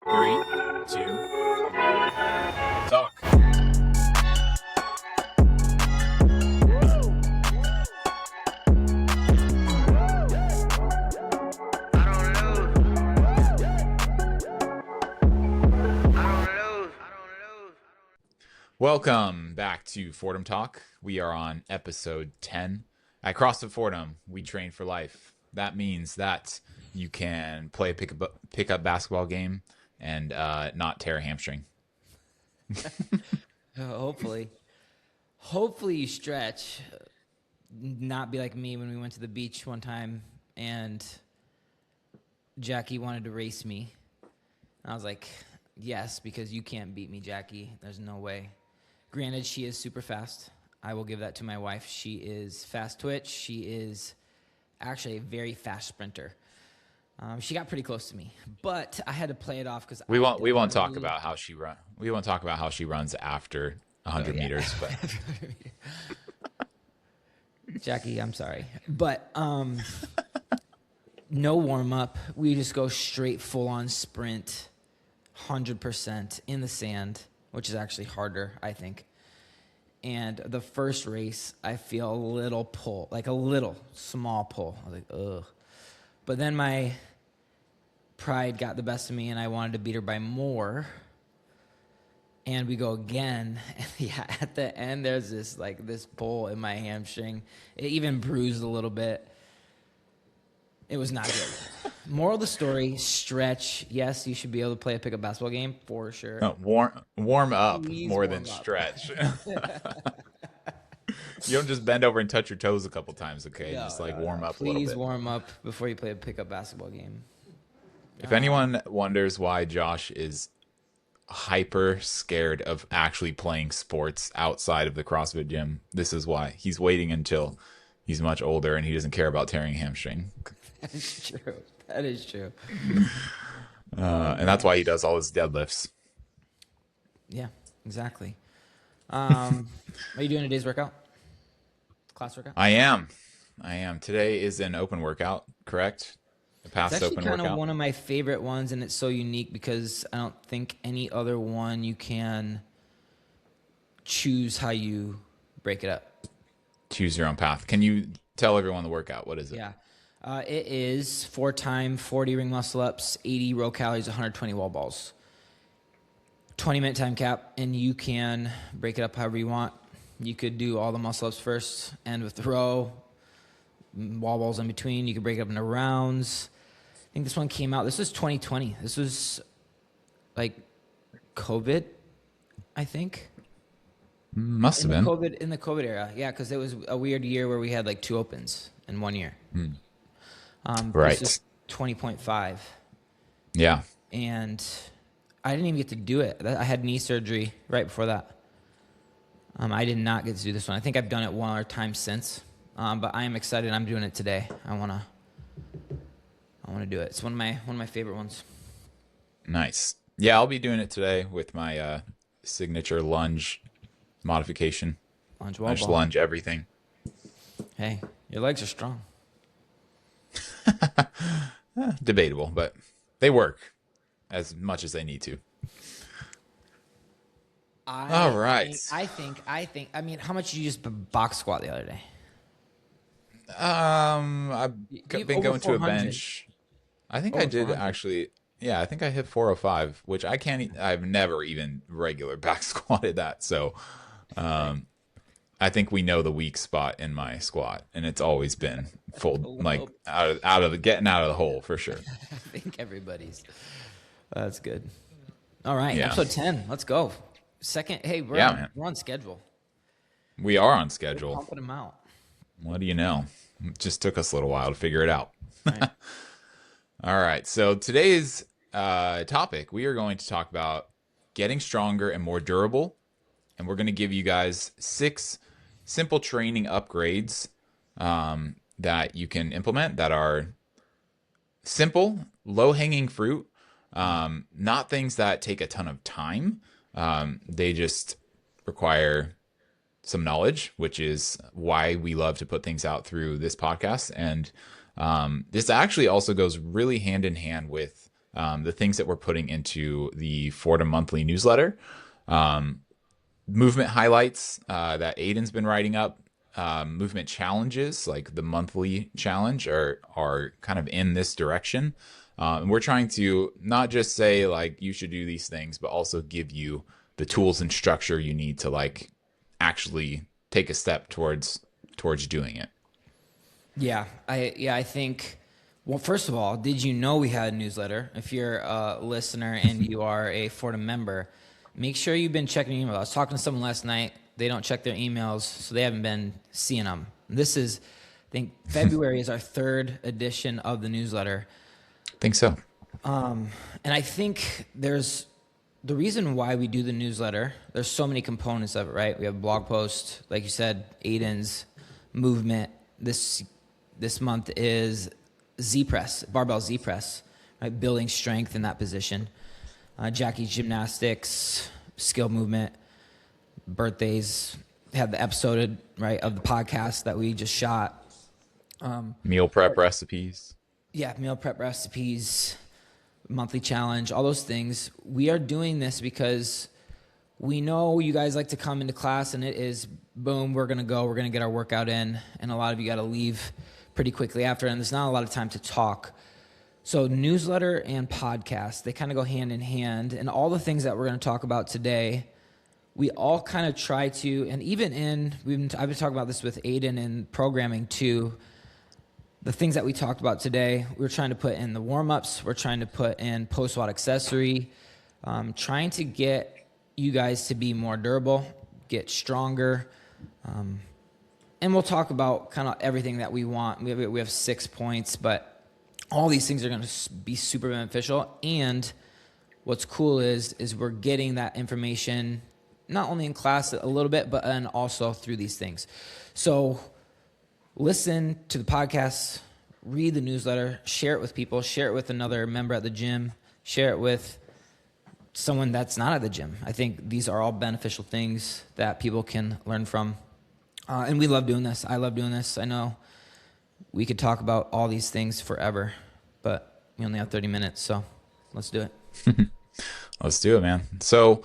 Three, two, talk. Welcome back to Fordham Talk. We are on episode 10. At CrossFit Fordham, we train for life. That means that you can play a pickup basketball game and not tear a hamstring. Hopefully. Hopefully you stretch. Not be like me when we went to the beach one time and Jackie wanted to race me. And I was like, yes, because you can't beat me, Jackie. There's no way. Granted, she is super fast. I will give that to my wife. She is fast twitch. She is actually a very fast sprinter. She got pretty close to me, but I had to play it off because we won't talk about how she run. We won't talk about how she runs after 100 meters. But Jackie, I'm sorry, but no warm up. We just go straight full on sprint, 100% in the sand, which is actually harder, I think. And the first race, I feel a little pull, like a little small pull. I was like, ugh. But then my pride got the best of me, and I wanted to beat her by more. And we go again. And yeah, at the end, there's this pull in my hamstring. It even bruised a little bit. It was not good. Moral of the story, stretch. Yes, you should be able to play a pickup basketball game for sure. warm up Please more warm than up. stretch. You don't just bend over and touch your toes a couple times, okay? No, Just warm up a little Please bit. warm up before you play a pickup basketball game. If anyone wonders why Josh is hyper scared of actually playing sports outside of the CrossFit gym, this is why. He's waiting until he's much older and he doesn't care about tearing a hamstring. That is true. That is true. And that's why he does all his deadlifts. Yeah, exactly. Are you doing today's workout? Class workout? I am. Today is an open workout, correct? A It's past actually open kind of workout. one of my favorite ones, and it's so unique because I don't think any other one you can choose how you break it up. Choose your own path. Can you tell everyone the workout? What is it? Yeah. It is 4x 40 ring muscle ups, 80 row calories, 120 wall balls. 20-minute time cap, and you can break it up however you want. You could do all the muscle ups first, end with the row, wall balls in between. You could break it up into rounds. I think this one came out. This was 2020. This was like COVID, I think. Must have been. In the COVID era, yeah, because it was a weird year where we had like 2 opens in 1 year. Right. This is 20.5. Yeah. And I didn't even get to do it. I had knee surgery right before that. I did not get to do this one. I think I've done it one other time since, but I am excited. I'm doing it today. I wanna do it. It's one of my favorite ones. Nice. Yeah, I'll be doing it today with my signature lunge modification. Lunge I wall just ball. lunge everything. Hey, your legs are strong. Debatable, but they work as much as they need to. All right. I think. I mean, how much did you just box squat the other day? I've You- been over going to a 400. bench. I think I Over did 400. actually. Yeah, I think I hit 405, which I can't. I've never even regular back squatted that. So, I think we know the weak spot in my squat, and it's always been full, like out of getting out of the hole for sure. I think everybody's. That's good. All right, Yeah. episode 10. Let's go. Second. Hey, Man. we're on schedule. We are on We're schedule. pumping them out. What do you know? It just took us a little while to figure it out. Right. All right. So today's topic, we are going to talk about getting stronger and more durable. And we're going to give you guys 6 simple training upgrades that you can implement that are simple, low-hanging fruit, not things that take a ton of time. They just require some knowledge, which is why we love to put things out through this podcast. And this actually also goes really hand in hand with the things that we're putting into the Fordham monthly newsletter, movement highlights that Aiden's been writing up, movement challenges like the monthly challenge are kind of in this direction. And we're trying to not just say like you should do these things, but also give you the tools and structure you need to like actually take a step towards doing it. I think. Well, first of all, did you know we had a newsletter? If you're a listener and you are a Fordham member, make sure you've been checking your email. I was talking to someone last night. They don't check their emails, so they haven't been seeing them. This is, I think, February is our third edition of the newsletter. I think so. And I think there's the reason why we do the newsletter. There's so many components of it, right? We have blog posts, like you said, Aiden's movement. This month is Z press, barbell Z press, right? Building strength in that position. Jackie's gymnastics, skill movement, birthdays. Had the episode right of the podcast that we just shot. Meal prep recipes. Yeah, meal prep recipes, monthly challenge, all those things. We are doing this because we know you guys like to come into class and it is boom, we're going to get our workout in. And a lot of you got to leave pretty quickly after. And there's not a lot of time to talk. So newsletter and podcast, they kind of go hand in hand. And all the things that we're going to talk about today, we all kind of try to, and even I've been talking about this with Aiden in programming too. The things that we talked about today, we're trying to put in the warm-ups. We're trying to put in post-WOD accessory, trying to get you guys to be more durable, get stronger. And we'll talk about kind of everything that we want. We have 6 points, but all these things are going to be super beneficial. And what's cool is we're getting that information not only in class a little bit, but and also through these things. So listen to the podcast, read the newsletter, share it with people, share it with another member at the gym, share it with someone that's not at the gym. I think these are all beneficial things that people can learn from. And we love doing this. I love doing this. I know we could talk about all these things forever, but we only have 30 minutes, so let's do it. Let's do it, man. So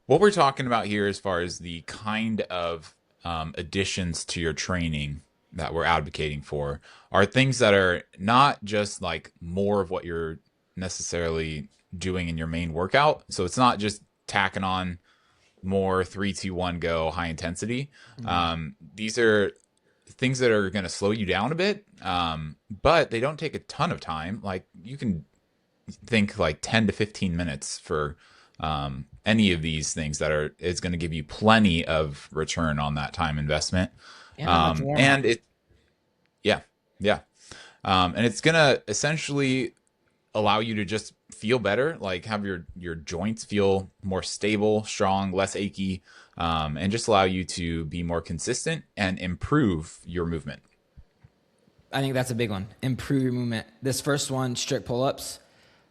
what we're talking about here as far as the kind of additions to your training that we're advocating for are things that are not just like more of what you're necessarily doing in your main workout. So it's not just tacking on more 3, 2, 1 go high intensity. These are things that are going to slow you down a bit, but they don't take a ton of time. Like you can think like 10 to 15 minutes for any of these things it's going to give you plenty of return on that time investment. And it, yeah, yeah. And it's going to essentially allow you to just feel better, like have your joints feel more stable, strong, less achy, and just allow you to be more consistent and improve your movement. I think that's a big one. Improve your movement. This first one, strict pull-ups.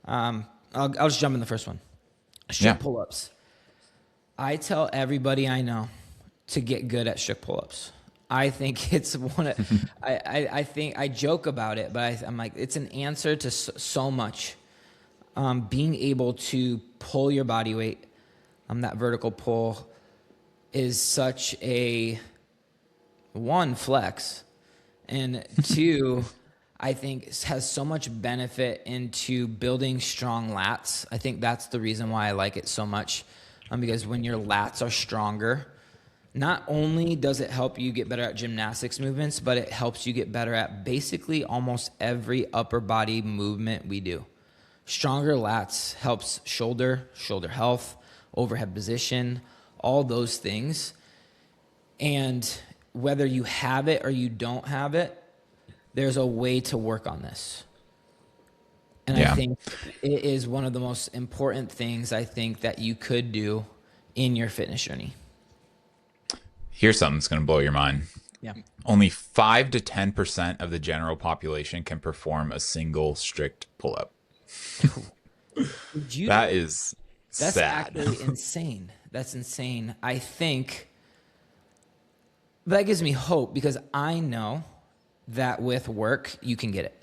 I'll just jump in the first one. Strict pull-ups. I tell everybody I know to get good at strict pull-ups. I think it's one of, I think I joke about it, but I'm like, it's an answer to so much. Being able to pull your body weight, that vertical pull is such a one flex, and two, I think has so much benefit into building strong lats. I think that's the reason why I like it so much, because when your lats are stronger, not only does it help you get better at gymnastics movements, but it helps you get better at basically almost every upper body movement we do. Stronger lats helps shoulder health, overhead position, all those things. And whether you have it or you don't have it, there's a way to work on this. And I think it is one of the most important things I think that you could do in your fitness journey. Here's something that's going to blow your mind. Yeah. Only 5 to 10% of the general population can perform a single strict pull-up. That is That's sad. actually insane. That's insane. I think that gives me hope because I know that with work, you can get it.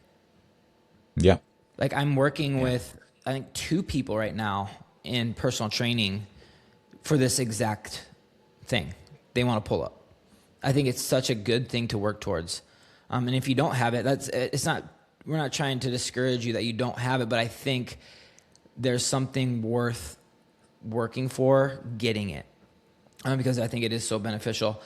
Yeah. Like I'm working with I think 2 people right now in personal training for this exact thing. They want to pull up. I think it's such a good thing to work towards. And if you don't have it, it's not. We're not trying to discourage you that you don't have it, but I think there's something worth working for getting it, because I think it is so beneficial.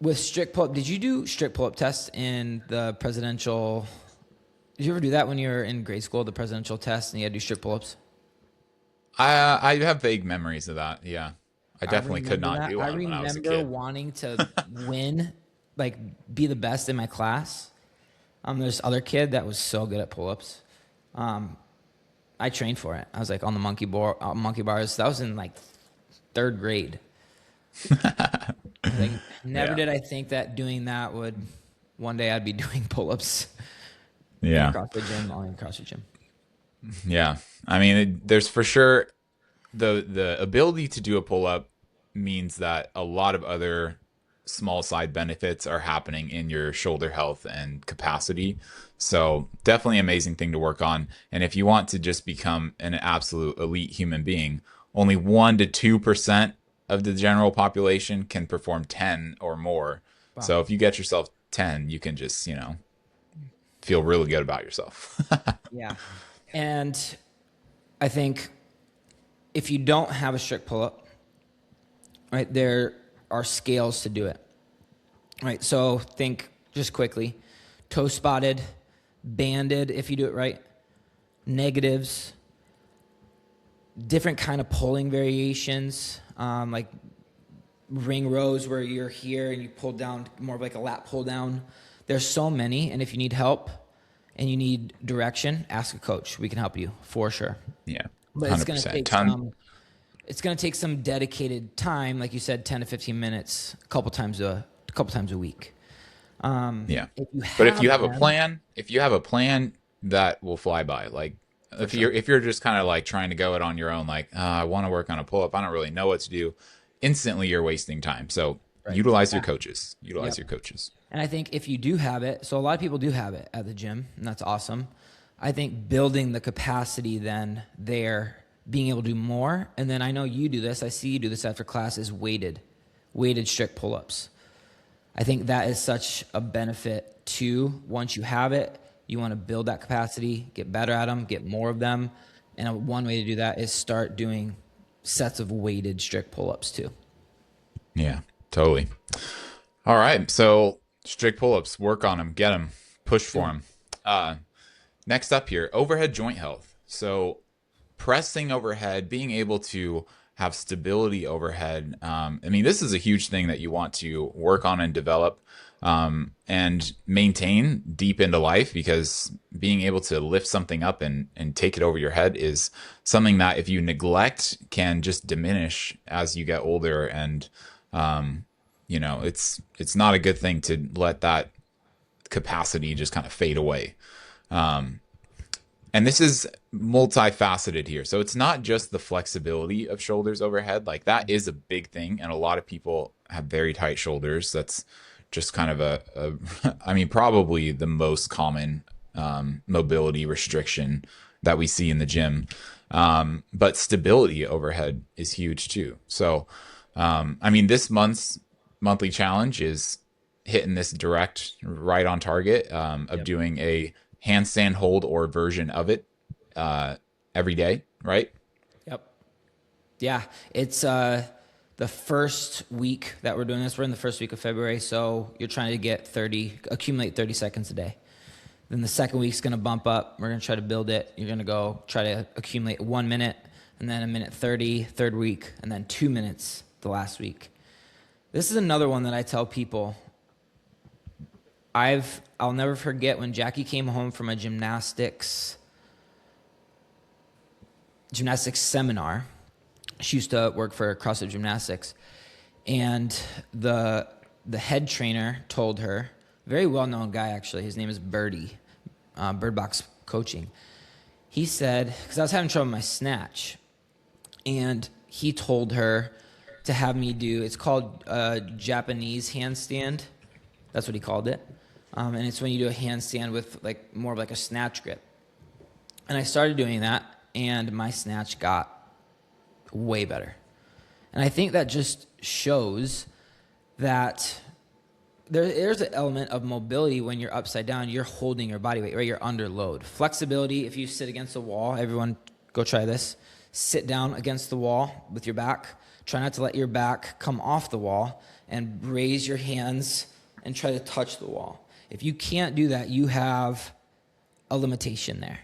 With strict pull-up, did you do strict pull-up tests in the presidential? Did you ever do that when you were in grade school, the presidential test, and you had to do strict pull-ups? I have vague memories of that. Yeah, I I definitely could remember not that. do I one when I was a remember kid. wanting to win, like be the best in my class. There's other kid that was so good at pull-ups. I trained for it. I was like on the monkey bars. That was in like 3rd grade. Like never Yeah, did I think that doing that would one day I'd be doing pull-ups in a yeah, CrossFit gym, on a CrossFit gym. yeah. I mean, there's for sure the ability to do a pull up means that a lot of other small side benefits are happening in your shoulder health and capacity. So definitely amazing thing to work on. And if you want to just become an absolute elite human being, only 1 to 2% of the general population can perform 10 or more. Wow. So if you get yourself 10, you can just, feel really good about yourself. Yeah. And I think if you don't have a strict pull-up, right, there are scales to do it. Right. So think just quickly, toe spotted, banded, if you do it right, negatives, different kind of pulling variations, like ring rows where you're here and you pull down more of like a lat pull down. There's so many. And if you need help and you need direction, ask a coach. We can help you for sure. Yeah, But it's going to 100%. take Ton. some dedicated time, like you said, 10 to 15 minutes, a couple times a week. Yeah. If you But if you have have a them, plan, that will fly by. Like for if sure. you're just kind of like trying to go it on your own, like I want to work on a pull up, I don't really know what to do. Instantly, you're wasting time. So Right. utilize your Yeah. coaches. Utilize Yep. your coaches. And I think if you do have it, so a lot of people do have it at the gym, and that's awesome. I think building the capacity then there, being able to do more, and then I know you do this, I see you do this after class, is weighted strict pull-ups. I think that is such a benefit too. Once you have it, you want to build that capacity, get better at them, get more of them. And one way to do that is start doing sets of weighted strict pull-ups too. Yeah, totally. All right. So strict pull ups, work on them, get them, push for Good. them. Next up here, overhead joint health. So pressing overhead, being able to have stability overhead. I mean, this is a huge thing that you want to work on and develop and maintain deep into life, because being able to lift something up and take it over your head is something that if you neglect can just diminish as you get older. And, it's not a good thing to let that capacity just kind of fade away. And this is multifaceted here. So it's not just the flexibility of shoulders overhead. Like that is a big thing. And a lot of people have very tight shoulders. That's just kind of I mean, probably the most common mobility restriction that we see in the gym. But stability overhead is huge too. So, I mean, this month's monthly challenge is hitting this direct right on target of Yep. doing a handstand hold or version of it every day, right? Yep. Yeah, it's the first week that we're doing this. We're in the first week of February, so you're trying to accumulate 30 seconds a day. Then the second week's going to bump up. We're going to try to build it. You're going to go try to accumulate 1 minute, and then a minute 30, third week, and then 2 minutes the last week. This is another one that I tell people. I'll never forget when Jackie came home from a gymnastics seminar. She used to work for CrossFit Gymnastics, and the head trainer told her, very well known guy actually, his name is Birdie, Bird Box Coaching. He said, because I was having trouble with my snatch, and he told her to have me do, it's called Japanese handstand. That's what he called it. And it's when you do a handstand with like more of like a snatch grip. And I started doing that, and my snatch got way better. And I think that just shows that there's an element of mobility when you're upside down. You're holding your body weight, right? You're under load. Flexibility, if you sit against a wall, everyone go try this. Sit down against the wall with your back. Try not to let your back come off the wall, and raise your hands and try to touch the wall. If you can't do that, you have a limitation there.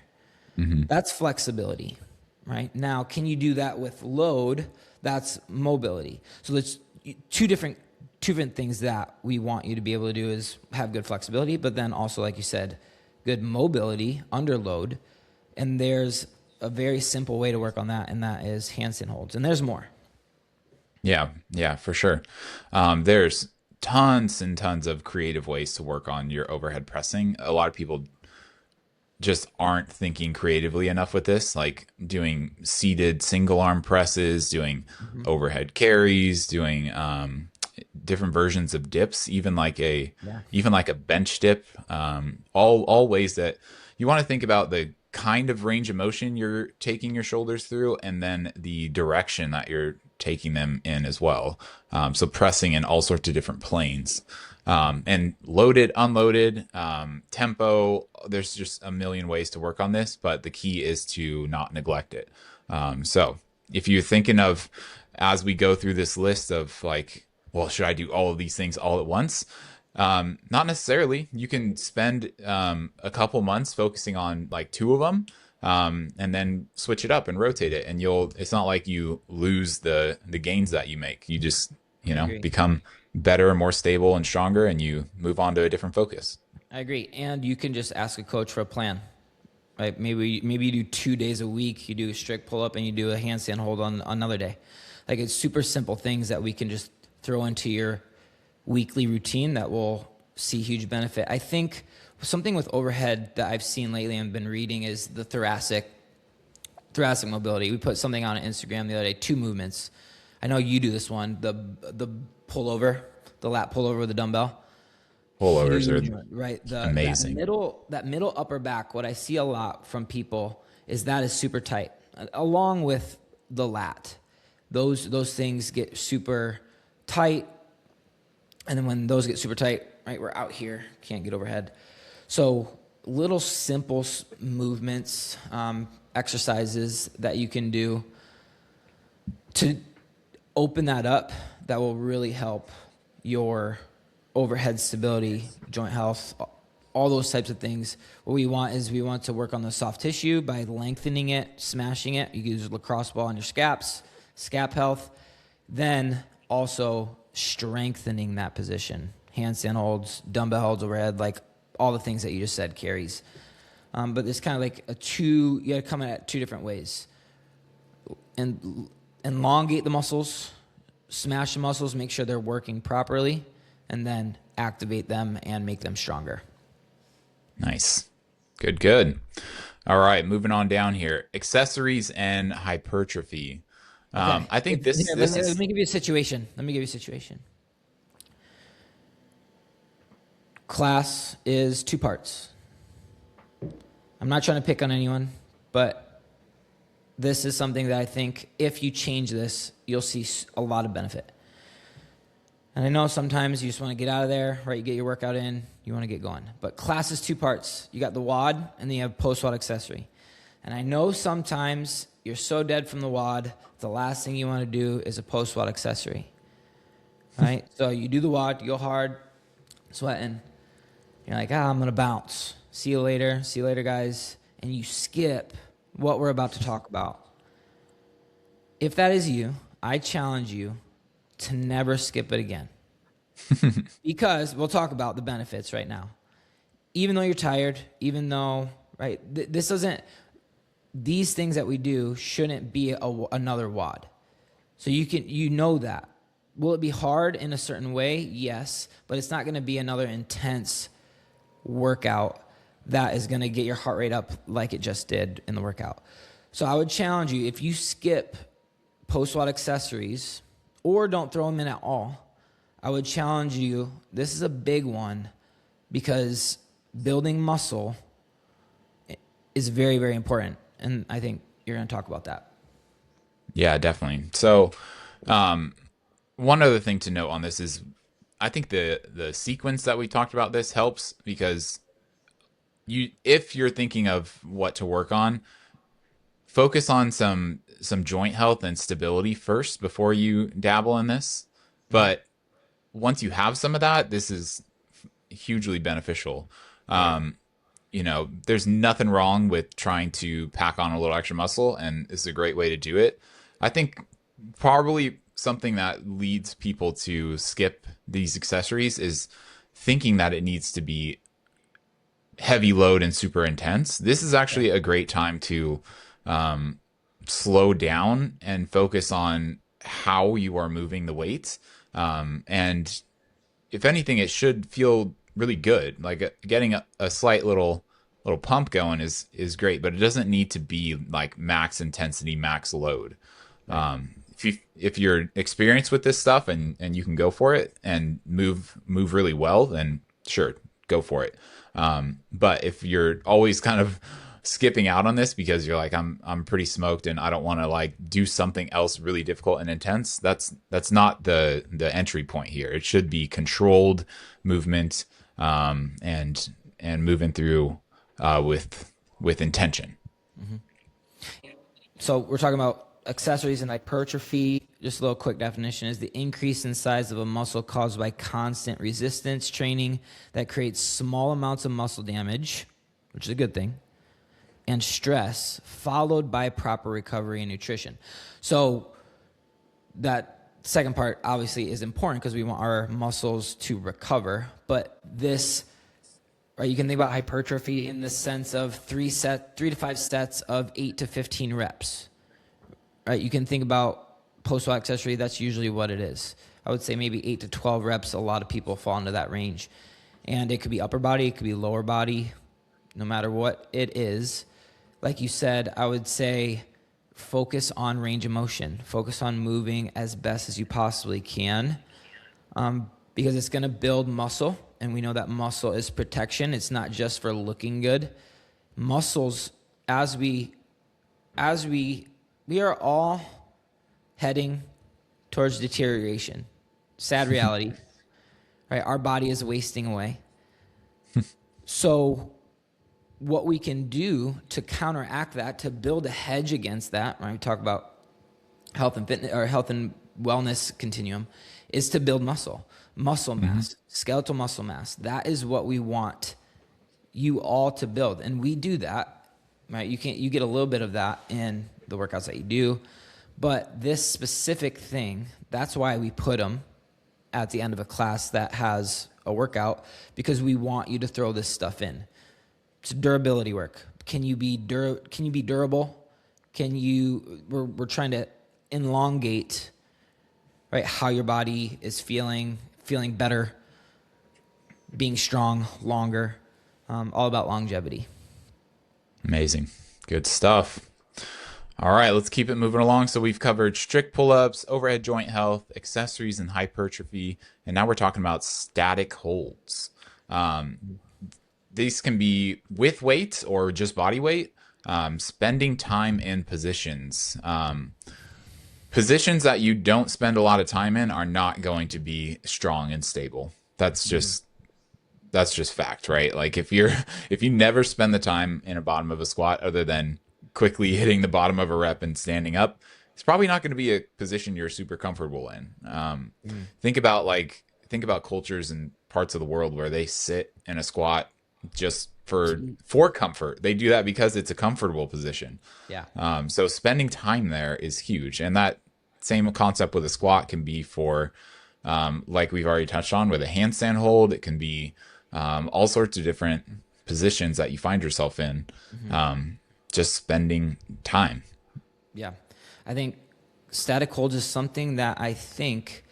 Mm-hmm. That's flexibility, right? Now, can you do that with load? That's mobility. So there's two different things that we want you to be able to do is have good flexibility, but then also, like you said, good mobility under load. And there's a very simple way to work on that, and that is handstand holds. And there's more. Yeah, yeah, for sure. There's tons and tons of creative ways to work on your overhead pressing. A lot of people just aren't thinking creatively enough with this, like doing seated single arm presses, doing Mm-hmm. overhead carries, doing different versions of dips, Yeah. even like a bench dip. All ways that you want to think about the kind of range of motion you're taking your shoulders through, and then the direction that you're taking them in as well. So pressing in all sorts of different planes. And loaded, unloaded, tempo. There's just a million ways to work on this, but the key is to not neglect it. So if you're thinking of, as we go through this list of like, well, should I do all of these things all at once? Not necessarily. You can spend a couple months focusing on like two of them, and then switch it up and rotate it, and it's not like you lose the gains that you make. You just, I agree. become better and more stable and stronger, and you move on to a different focus. I agree. And you can just ask a coach for a plan. Right? Maybe you do 2 days a week. You do a strict pull up and you do a handstand hold on another day. Like, it's super simple things that we can just throw into your weekly routine that will see huge benefit. I think something with overhead that I've seen lately and been reading is the thoracic mobility. We put something on Instagram the other day, 2 movements. I know you do this one, the pullover, the lat pullover with the dumbbell. Pullovers Huge are one, right? amazing. That middle upper back. What I see a lot from people is that is super tight, along with the lat. Those things get super tight, and then when those get super tight, right, we're out here, can't get overhead. So little simple movements, exercises that you can do to open that up that will really help your overhead stability, joint health, all those types of things. What we want to work on the soft tissue by lengthening it, smashing it. You can use a lacrosse ball on your scap health. Then also strengthening that position. Handstand holds, dumbbell holds overhead, like all the things that you just said, carries. But it's kind of like you got to come at it 2 different ways. And elongate the muscles, smash the muscles, make sure they're working properly, and then activate them and make them stronger. Nice. Good. All right, moving on down here. Accessories and hypertrophy. Okay. I think this Let is me give you a situation. Class is 2 parts. I'm not trying to pick on anyone, but this is something that I think if you change this, you'll see a lot of benefit. And I know sometimes you just want to get out of there, right? You get your workout in, you want to get going. But class is 2 parts. You got the WOD, and then you have post-WOD accessory. And I know sometimes you're so dead from the WOD, the last thing you want to do is a post-WOD accessory, right? So you do the WOD, you go hard, sweating. You're like, I'm going to bounce. See you later, guys. And you skip what we're about to talk about. If that is you, I challenge you to never skip it again. Because we'll talk about the benefits right now. Even though you're tired, even though, right, these things that we do shouldn't be another WOD. So you know that. Will it be hard in a certain way? Yes, but it's not going to be another intense workout that is going to get your heart rate up like it just did in the workout. So I would challenge you, if you skip post-WOD accessories or don't throw them in at all, I would challenge you, this is a big one, because building muscle is very, very important. And I think you're going to talk about that. Yeah, definitely. So, one other thing to note on this is I think the sequence that we talked about this helps because if you're thinking of what to work on, focus on some joint health and stability first before you dabble in this. Mm-hmm. But once you have some of that, this is hugely beneficial. Right. There's nothing wrong with trying to pack on a little extra muscle, and it's a great way to do it. I think probably something that leads people to skip these accessories is thinking that it needs to be heavy load and super intense. This is Yeah. actually a great time to slow down and focus on how you are moving the weight. And if anything, it should feel really good. Like getting a slight little pump going is great, but it doesn't need to be like max intensity, max load. Right. If you're experienced with this stuff and you can go for it and move really well, then sure, go for it. But if you're always kind of skipping out on this because you're like I'm pretty smoked and I don't want to like do something else really difficult and intense, that's not the entry point here. It should be controlled movement, and moving through with intention. So we're talking about accessories and hypertrophy. Just a little quick definition is the increase in size of a muscle caused by constant resistance training that creates small amounts of muscle damage, which is a good thing, and stress, followed by proper recovery and nutrition. So that second part obviously is important because we want our muscles to recover. But this, right, you can think about hypertrophy in the sense of 3 to 5 sets of 8 to 15 reps. Right, you can think about post-op accessory. That's usually what it is. I would say maybe 8 to 12 reps. A lot of people fall into that range, and it could be upper body, it could be lower body, no matter what it is. Like you said, I would say focus on range of motion. Focus on moving as best as you possibly can, because it's going to build muscle, and we know that muscle is protection. It's not just for looking good. Muscles, we are all heading towards deterioration. Sad reality, right? Our body is wasting away. So what we can do to counteract that, to build a hedge against that, right? We talk about health and fitness or health and wellness continuum, is to build muscle mass, skeletal muscle mass. That is what we want you all to build. And we do that, right? You get a little bit of that in the workouts that you do, but this specific thing, that's why we put them at the end of a class that has a workout, because we want you to throw this stuff in. It's durability work. Can you be durable? We're trying to elongate, right, how your body is feeling better, being strong longer, all about longevity. Amazing. Good stuff. All right, let's keep it moving along. So we've covered strict pull-ups, overhead joint health, accessories, and hypertrophy, and now we're talking about static holds. These can be with weight or just body weight. Spending time in positions. Positions that you don't spend a lot of time in are not going to be strong and stable. That's just fact, right? Like if you never spend the time in a bottom of a squat other than quickly hitting the bottom of a rep and standing up, it's probably not going to be a position you're super comfortable in. Think about cultures and parts of the world where they sit in a squat just for comfort. They do that because it's a comfortable position. Yeah. So spending time there is huge, and that same concept with a squat can be for, like we've already touched on, with a handstand hold. It can be all sorts of different positions that you find yourself in. Just spending time. Yeah. I think static holds is something that I think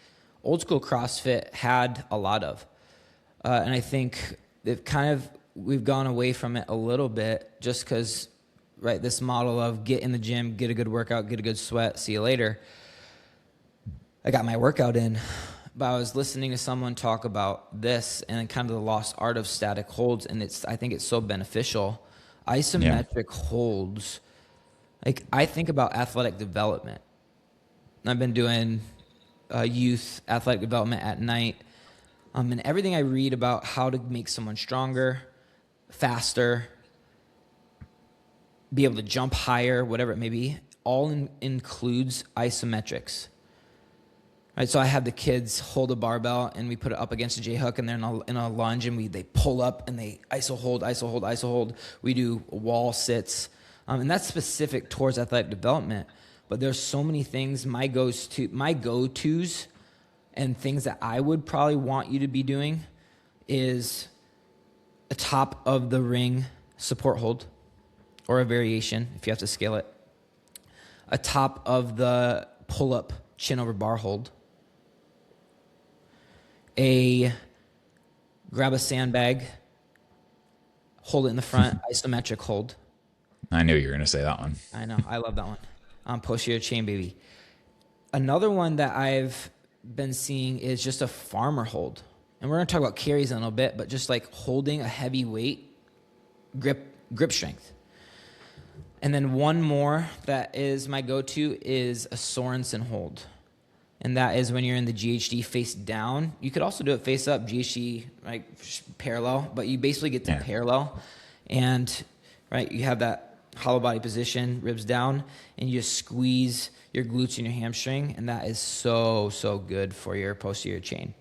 old school CrossFit had a lot of. And I think we've gone away from it a little bit just because, right, this model of get in the gym, get a good workout, get a good sweat, see you later. I got my workout in, but I was listening to someone talk about this and kind of the lost art of static holds, and I think it's so beneficial. Yeah. Isometric holds, like I think about athletic development. I've been doing youth athletic development at night. And everything I read about how to make someone stronger, faster, be able to jump higher, whatever it may be, includes isometrics. Right, so I have the kids hold a barbell and we put it up against a J hook and they're in a lunge and they pull up and they iso hold, iso hold, iso hold. We do wall sits, and that's specific towards athletic development. But there's so many things my go-tos and things that I would probably want you to be doing is a top of the ring support hold or a variation if you have to scale it. A top of the pull up chin over bar hold. Grab a sandbag, hold it in the front, isometric hold. I knew you were going to say that one. I know, I love that one. Posterior chain, baby. Another one that I've been seeing is just a farmer hold. And we're going to talk about carries in a little bit, but just like holding a heavy weight, grip strength. And then one more that is my go-to is a Sorensen hold. And that is when you're in the GHD face down. You could also do it face up, GHD like parallel, but you basically get to parallel. And right, you have that hollow body position, ribs down, and you just squeeze your glutes and your hamstring, and that is so, so good for your posterior chain.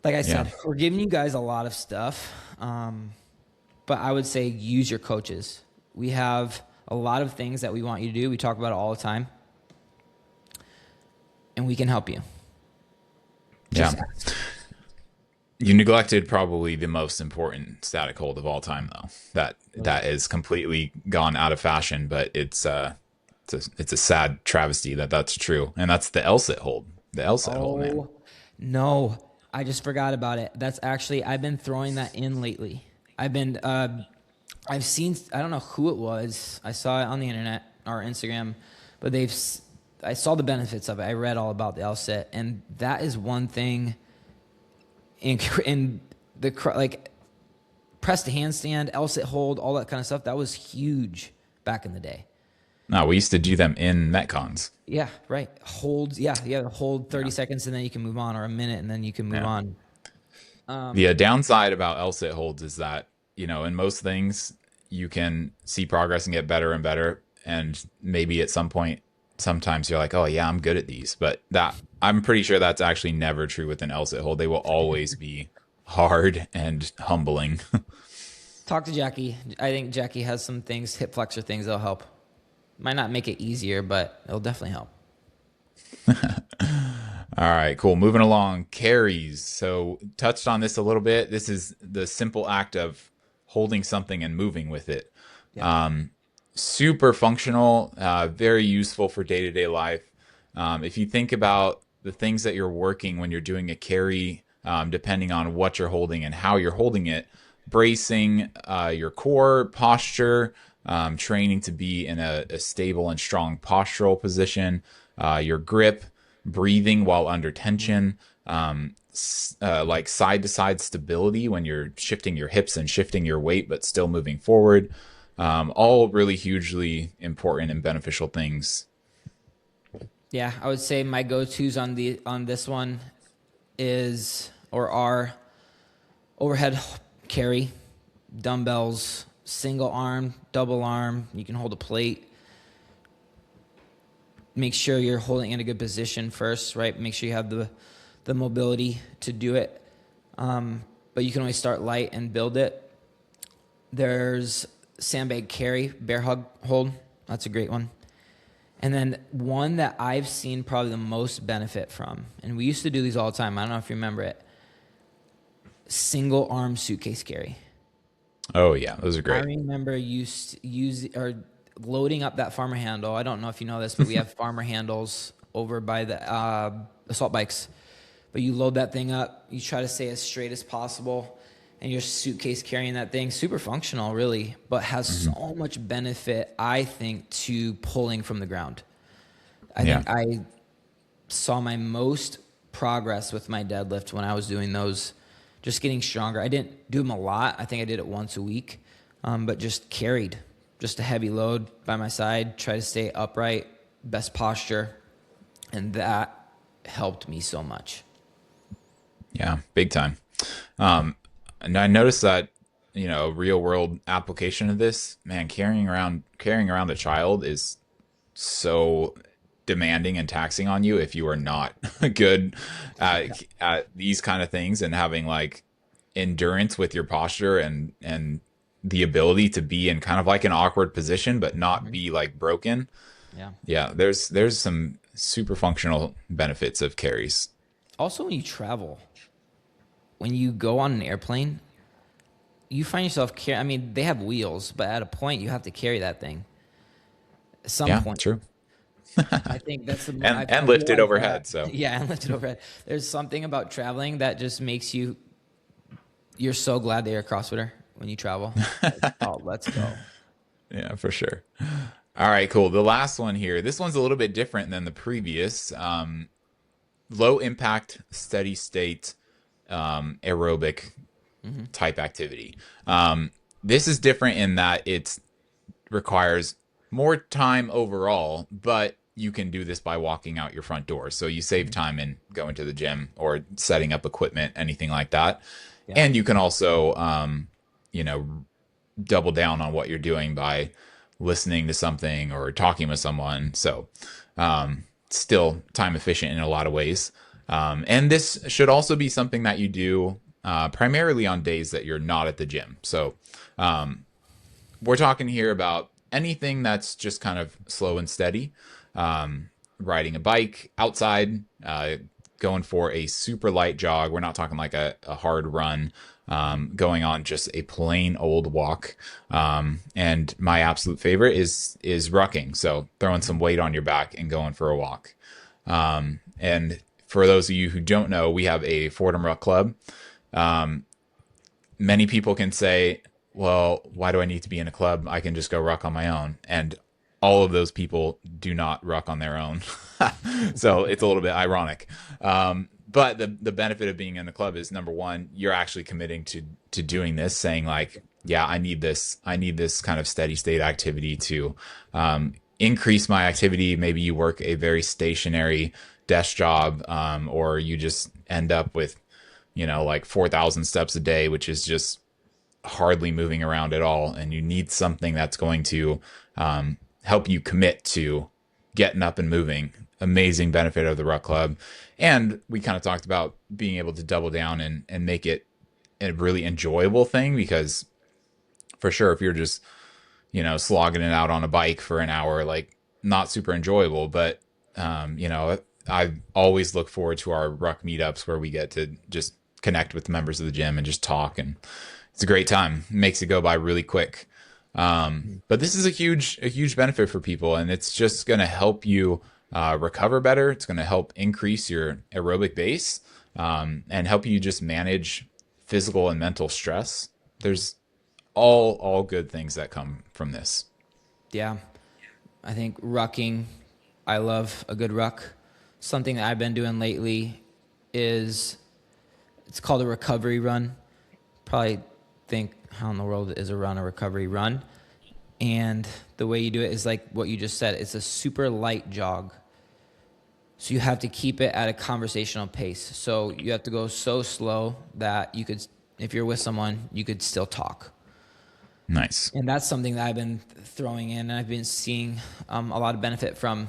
Like I said, we're giving you guys a lot of stuff, but I would say use your coaches. We have a lot of things that we want you to do. We talk about it all the time. And we can help you. Yeah. You neglected probably the most important static hold of all time, though. That is completely gone out of fashion, but it's a sad travesty that that's true, and that's the L-sit hold. The L-sit hold, man. No, I just forgot about it. That's actually I've been throwing that in lately. I've seen, I don't know who it was. I saw it on the internet or Instagram, but I saw the benefits of it. I read all about the L-sit, and that is one thing. In the like press to handstand, L-sit hold, all that kind of stuff. That was huge back in the day. No, we used to do them in Metcons. Yeah, right. Holds, yeah, hold 30 seconds and then you can move on, or a minute and then you can move on. The downside about L-sit holds is that, in most things, you can see progress and get better and better. And maybe at some point, sometimes you're like, oh, yeah, I'm good at these. But I'm pretty sure that's actually never true with an L-sit hold. They will always be hard and humbling. Talk to Jackie. I think Jackie has some things, hip flexor things that'll help. Might not make it easier, but it'll definitely help. All right, cool. Moving along, carries. So touched on this a little bit. This is the simple act of holding something and moving with it. Yeah. Super functional, very useful for day-to-day life. If you think about the things that you're working when you're doing a carry, depending on what you're holding and how you're holding it, bracing your core, posture, training to be in a stable and strong postural position, your grip, breathing while under tension, like side-to-side stability when you're shifting your hips and shifting your weight but still moving forward. All really hugely important and beneficial things. Yeah, I would say my go-tos on this one are overhead carry, dumbbells, single arm, double arm. You can hold a plate. Make sure you're holding in a good position first, right? Make sure you have the mobility to do it. But you can always start light and build it. There's sandbag carry, bear hug hold. That's a great one. And then one that I've seen probably the most benefit from, and we used to do these all the time. I don't know if you remember it. Single arm suitcase carry. Oh yeah, those are great. I remember loading up that farmer handle. I don't know if you know this, but we have farmer handles over by the assault bikes. But you load that thing up. You try to stay as straight as possible. And your suitcase carrying that thing, super functional, really, but has so much benefit, I think, to pulling from the ground. I think I saw my most progress with my deadlift when I was doing those, just getting stronger. I didn't do them a lot. I think I did it once a week. but just carried, just a heavy load by my side, try to stay upright, best posture. And that helped me so much. Yeah, big time. And I noticed that, real world application of this, man, carrying around a child is so demanding and taxing on you if you are not good at these kind of things, and having like endurance with your posture and the ability to be in kind of like an awkward position but not Mm-hmm. be like broken. Yeah. Yeah, there's some super functional benefits of carries. Also, when you travel, when you go on an airplane, you find yourself I mean, they have wheels, but at a point, you have to carry that thing. At some Yeah, point, true. I think that's And I've lift it realized that. overhead. So Yeah, and lift it overhead. There's something about traveling that just makes you're so glad that you're a CrossFitter when you travel. Like, oh, let's go. yeah, for sure. All right, cool. The last one here. This one's a little bit different than the previous. Low impact, steady state, aerobic Hmm. type activity. This is different in that it requires more time overall, but you can do this by walking out your front door. So you save time in going to the gym or setting up equipment, anything like that. Yeah. And you can also, you know, double down on what you're doing by listening to something or talking with someone. So, still time efficient in a lot of ways. And this should also be something that you do primarily on days that you're not at the gym. So, we're talking here about anything that's just kind of slow and steady. Riding a bike outside, going for a super light jog. We're not talking like a hard run. Going on just a plain old walk. And my absolute favorite is rucking. So throwing some weight on your back and going for a walk. And for those of you who don't know, we have a Fordham Ruck Club. Many people can say, well, why do I need to be in a club? I can just go ruck on my own. And all of those people do not ruck on their own. So it's a little bit ironic. But the benefit of being in the club is, number one, you're actually committing to doing this, saying like, yeah, I need this. I need this kind of steady state activity to increase my activity. Maybe you work a very stationary desk job, or you just end up with, like 4,000 steps a day, which is just hardly moving around at all. And you need something that's going to help you commit to getting up and moving. Amazing benefit of the Ruck Club. And we kind of talked about being able to double down and make it a really enjoyable thing, because for sure, if you're just, slogging it out on a bike for an hour, like not super enjoyable. But, I always look forward to our Ruck meetups where we get to just connect with the members of the gym and just talk. And it's a great time. It makes it go by really quick. But this is a huge benefit for people, and it's just going to help you recover better. It's going to help increase your aerobic base, and help you just manage physical and mental stress. There's all good things that come from this. Yeah. I think rucking, I love a good ruck. Something that I've been doing lately is it's called a recovery run. Probably think, how in the world is a recovery run? And the way you do it is like what you just said. It's a super light jog. So you have to keep it at a conversational pace. So you have to go so slow that you could, if you're with someone, you could still talk. Nice. And that's something that I've been throwing in, and I've been seeing a lot of benefit from.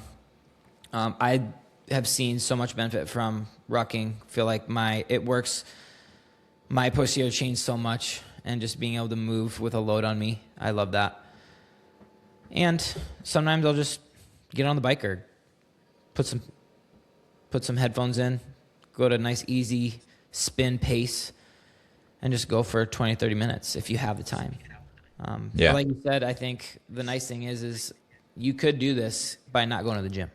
I have seen so much benefit from rucking. Feel like it works my posterior chain so much, and just being able to move with a load on me. I love that. And sometimes I'll just get on the bike or put some headphones in, go to a nice easy spin pace, and just go for 20, 30 minutes if you have the time. But Yeah. like you said, I think the nice thing is you could do this by not going to the gym.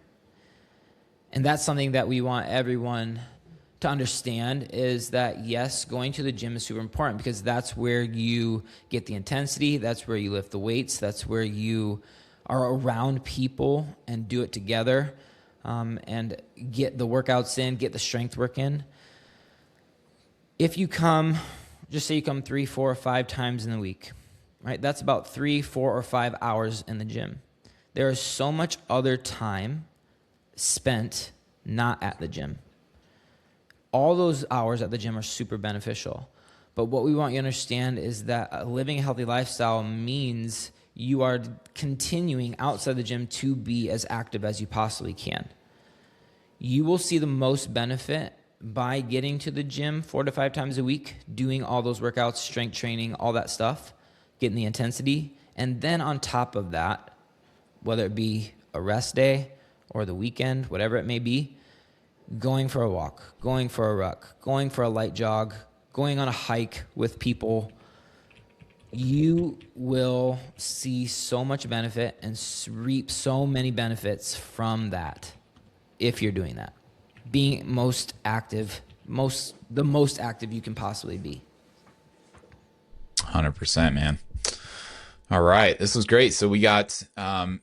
And that's something that we want everyone to understand, is that yes, going to the gym is super important, because that's where you get the intensity, that's where you lift the weights, that's where you are around people and do it together, and get the workouts in, get the strength work in. If you come, just say you come 3, 4, or 5 times in the week, right? That's about 3, 4, or 5 hours in the gym. There is so much other time spent not at the gym. All those hours at the gym are super beneficial. But what we want you to understand is that living a healthy lifestyle means you are continuing outside the gym to be as active as you possibly can. You will see the most benefit by getting to the gym 4 to 5 times a week, doing all those workouts, strength training, all that stuff, getting the intensity. And then on top of that, whether it be a rest day or the weekend, whatever it may be, going for a walk, going for a ruck, going for a light jog, going on a hike with people, you will see so much benefit and reap so many benefits from that if you're doing that. Being most active, the most active you can possibly be. 100%, man. All right, this was great. So we got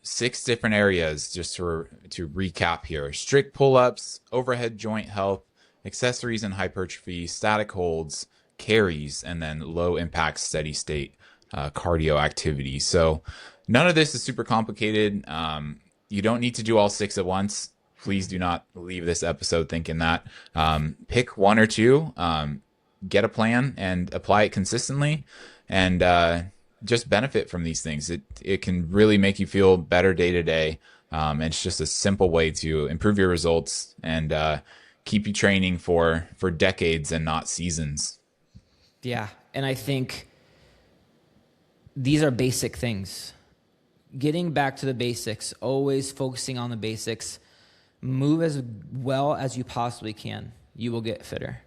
6 different areas just to recap here: strict pull-ups, overhead joint health, accessories and hypertrophy, static holds, carries, and then low impact steady state cardio activity. So none of this is super complicated. You don't need to do all 6 at once. Please do not leave this episode thinking that. Pick 1 or 2, get a plan and apply it consistently, and just benefit from these things. It can really make you feel better day to day. And it's just a simple way to improve your results and keep you training for decades and not seasons. Yeah, and I think these are basic things. Getting back to the basics, always focusing on the basics. Move as well as you possibly can. You will get fitter.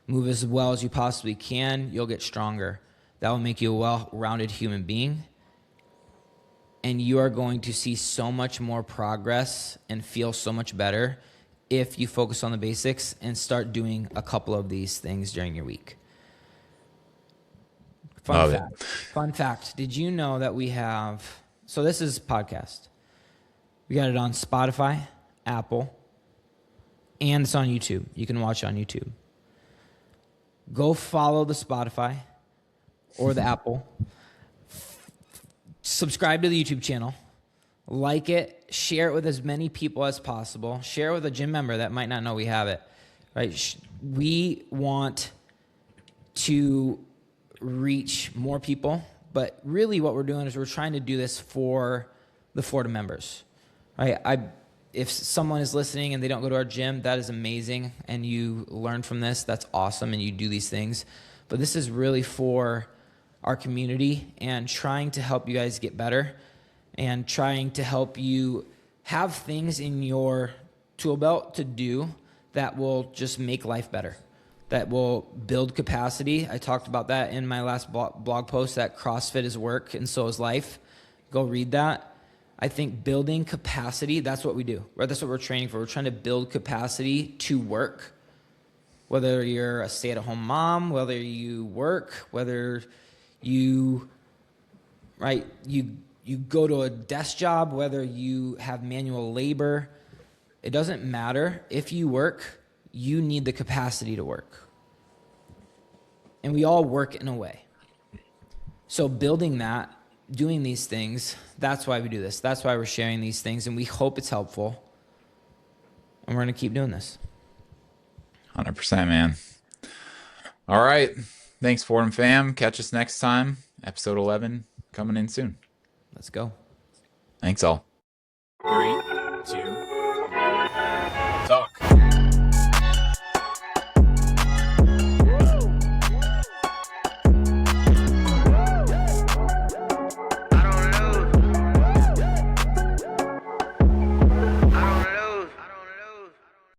Move as well as you possibly can. You'll get stronger. That will make you a well-rounded human being. And you are going to see so much more progress and feel so much better if you focus on the basics and start doing a couple of these things during your week. Fun fact. Did you know that we have, so this is podcast. We got it on Spotify, Apple, and it's on YouTube. You can watch it on YouTube. Go follow the Spotify or the Apple. Subscribe to the YouTube channel. Like it. Share it with as many people as possible. Share it with a gym member that might not know we have it. Right? We want to reach more people, but really what we're doing is we're trying to do this for the Florida members. Right? If someone is listening and they don't go to our gym, that is amazing, and you learn from this, that's awesome, and you do these things. But this is really for our community and trying to help you guys get better and trying to help you have things in your tool belt to do that will just make life better, that will build capacity. I talked about that in my last blog post, that CrossFit is work and so is life. Go read that. I think building capacity, that's what we do. Right? That's what we're training for. We're trying to build capacity to work. Whether you're a stay-at-home mom, whether you work, whether you go to a desk job, whether you have manual labor, it doesn't matter. If you work, you need the capacity to work. And we all work in a way. So building that, doing these things, that's why we do this. That's why we're sharing these things, and we hope it's helpful. And we're going to keep doing this. 100%, man. All right. Thanks, Fordham fam. Catch us next time. Episode 11 coming in soon. Let's go. Thanks all. 3,